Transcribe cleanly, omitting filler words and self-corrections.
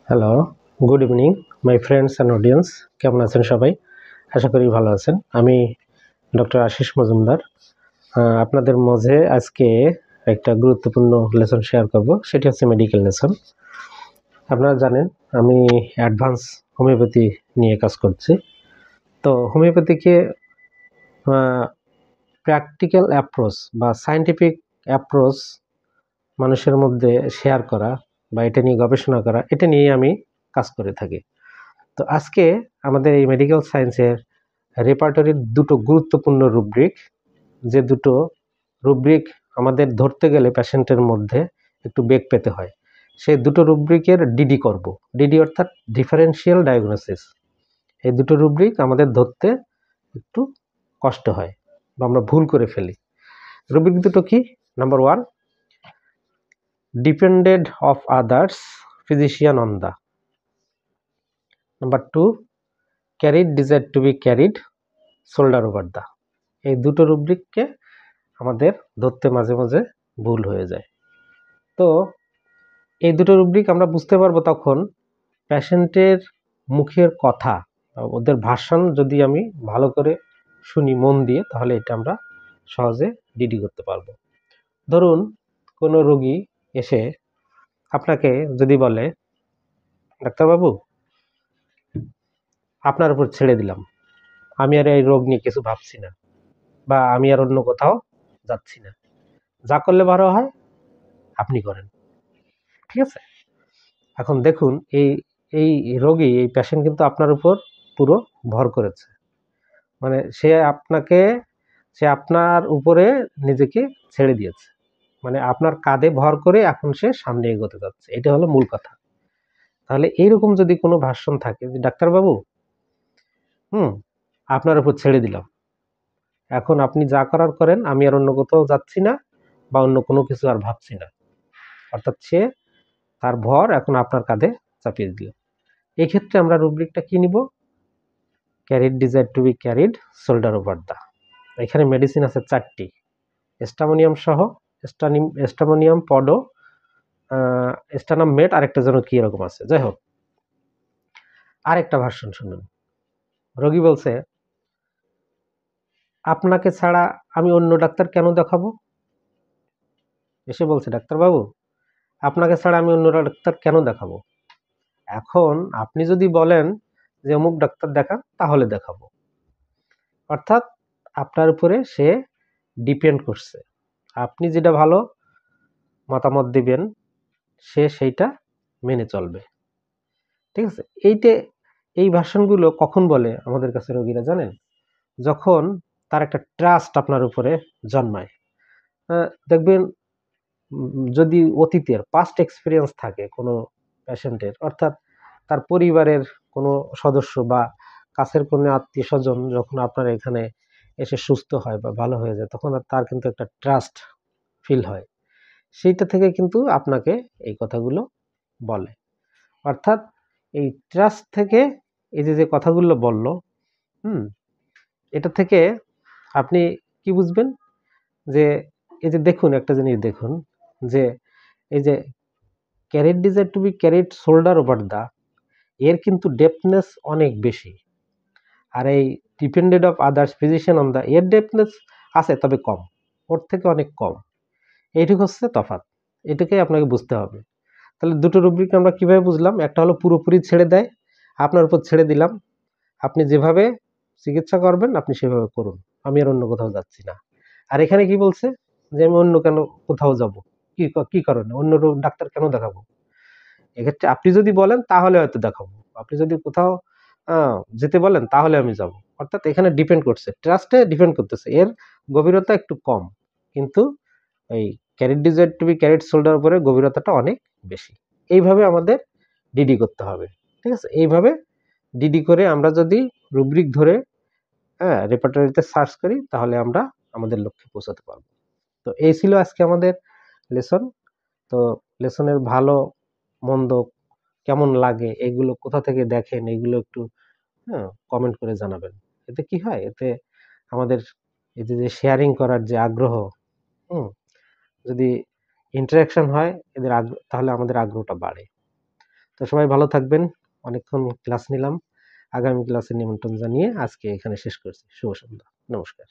Hello, good evening my friends and audience. কেমন আছেন সবাই? আশা করি ভালো আছেন। আমি ডক্টর আশিস মজুমদার আপনাদের মাঝে আজকে একটা গুরুত্বপূর্ণ লেসন শেয়ার করব। সেটি হচ্ছে মেডিকেল লেসন। আপনারা জানেন আমি অ্যাডভান্স হোমিওপ্যাথি নিয়ে কাজ করছি। তো হোমিওপ্যাথিকে প্র্যাকটিক্যাল অ্যাপ্রোচ বা সায়েন্টিফিক অ্যাপ্রোচ মানুষের মধ্যে শেয়ার করা বা এটা নিয়ে গবেষণা করা, এটা নিয়ে আমি কাজ করে থাকি। তো আজকে আমাদের এই মেডিকেল সায়েন্সের রেপার্টরির দুটো গুরুত্বপূর্ণ রুব্রিক, যে দুটো রুব্রিক আমাদের ধরতে গেলে পেশেন্টের মধ্যে একটু বেগ পেতে হয়, সেই দুটো রুব্রিকের ডিডি করব। ডিডি অর্থাৎ ডিফারেন্সিয়াল ডায়াগনোসিস। এই দুটো রুব্রিক আমাদের ধরতে একটু কষ্ট হয় বা আমরা ভুল করে ফেলি। রুব্রিক দুটো কি? Number 1, depended of others physician on the. Number 2, carried desire to be carried shoulder over the. এই দুটো রুব্রিককে আমাদের ধরতে মাঝে মাঝে ভুল হয়ে যায়। তো এই দুটো রুব্রিক আমরা বুঝতে পারবো তখন পেশেন্টের মুখের কথা, ওদের ভাষণ যদি আমি ভালো করে শুনি মন দিয়ে, তাহলে এটা আমরা সহজে ডিডি করতে পারবো। ধরুন কোনো রোগী এসে আপনাকে যদি বলে, ডাক্তারবাবু আপনার উপর ছেড়ে দিলাম, আমি আর এই রোগ নিয়ে কিছু ভাবছি না, বা আমি আর অন্য কোথাও যাচ্ছি না, যা করলে ভালো হয় আপনি করেন। ঠিক আছে? এখন দেখুন এই এই রোগী, এই পেশেন্ট কিন্তু আপনার উপর পুরো ভর করেছে, মানে সে আপনার উপরে নিজেকে ছেড়ে দিয়েছে, মানে আপনার কাঁধে ভর করে এখন সে সামনে এগোতে যাচ্ছে। এটা হলো মূল কথা। তাহলে এইরকম যদি কোনো ভাষণ থাকে যে ডাক্তারবাবু আপনার উপর ছেড়ে দিলাম, এখন আপনি যা করার করেন, আমি আর অন্য কোথাও যাচ্ছি না বা অন্য কোনো কিছু আর ভাবছি না, অর্থাৎ সে তার ভর এখন আপনার কাঁধে চাপিয়ে দিল। এই ক্ষেত্রে আমরা রুব্রিকটা কি নিব? Carried desire to be carried shoulder over the. এখানে মেডিসিন আছে 4টি, স্টামোনিয়াম সহ, স্টামোনিয়াম পডো, স্টানাম মেট, আরেকটা যেন কি এরকম আছে। যাই হোক, আরেকটা ভার্সন শুনুন। রোগী বলছে, আপনাকে ছাড়া আমি অন্য ডাক্তার কেন দেখাবো? এসে বলছে, ডাক্তারবাবু আপনাকে ছাড়া আমি অন্য ডাক্তার কেন দেখাবো? এখন আপনি যদি বলেন যে অমুক ডাক্তার দেখান, তাহলে দেখাবো। অর্থাৎ আপনার উপরে সে ডিপেন্ড করছে। আপনি যেটা ভালো মতামত দিবেন, সে সেইটা মেনে চলবে। ঠিক আছে? এই ভার্সনগুলো কখন বলে আমাদের কাছে রোগীরা জানেন? যখন তার একটা ট্রাস্ট আপনার উপরে জন্মায়। দেখবেন যদি অতীতের পাস্ট এক্সপিরিয়েন্স থাকে কোনো পেশেন্টের, অর্থাৎ তার পরিবারের কোনো সদস্য বা কাছের কোনো আত্মীয় স্বজন যখন আপনার এখানে এসে সুস্থ হয় বা ভালো হয়ে যায়, তখন তার কিন্তু একটা ট্রাস্ট ফিল হয়। সেইটা থেকে কিন্তু আপনাকে এই কথাগুলো বলে। অর্থাৎ এই ট্রাস্ট থেকে এই যে কথাগুলো বলল, এটা থেকে আপনি কি বুঝবেন? যে এই যে দেখুন, একটা জিনিস দেখুন, যে এই যে carried desire to be carried shoulder over the, এর কিন্তু ডেপথনেস অনেক বেশি। আর এই depended of others physician on the, এর ডেপথনেস আছে তবে কম, ওর থেকে অনেক কম। এইটুকু হচ্ছে তফাৎ। এটাকেই আপনাকে বুঝতে হবে। তাহলে দুটো রুব্রিক আমরা কিভাবে বুঝলাম? একটা হলো পুরোপুরি ছেড়ে দেয়, আপনার উপর ছেড়ে দিলাম, আপনি যেভাবে চিকিৎসা করবেন আপনি সেভাবে করুন, আমি আর অন্য কোথাও যাচ্ছি না। আর এখানে কি বলছে? যে আমি অন্য কেন কোথাও যাব, কি কারণে অন্য ডাক্তার কেন দেখাবো? এক্ষেত্রে আপনি যদি বলেন তাহলে হয়তো দেখাবো, আপনি যদি কোথাও যেতে বলেন তাহলে আমি যাব। অর্থাৎ এখানে ডিপেন্ড করছে, ট্রাস্টে ডিপেন্ড করতেছে, এর গভীরতা একটু কম, কিন্তু এই carried desire to be carried shoulder উপরে গভীরতাটা অনেক বেশি। এইভাবে আমাদের ডিডি করতে হবে। ঠিক আছে? এইভাবে ডিডি করে আমরা যদি রুব্রিক ধরে রেপার্টরিতে সার্চ করি, তাহলে আমরা আমাদের লক্ষ্যে পৌঁছাতে পারবো। তো এই ছিল আজকে আমাদের লেসন। তো লেসনের ভালো মন্দ কেমন লাগে, এগুলো কোথা থেকে দেখেন, এগুলো একটু কমেন্ট করে জানাবেন। এতে কি হয়? এতে আমাদের এই যে শেয়ারিং করার যে আগ্রহ, যদি ইন্টারাকশন হয় তাহলে আমাদের আগ্রহটা বাড়ে। তো সবাই ভালো থাকবেন। অনেকক্ষণ ক্লাস নিলাম। আগামী ক্লাসে নিমন্ত্রণ জানিয়ে আজকে এখানে শেষ করছি। শুভ সন্ধ্যা। নমস্কার।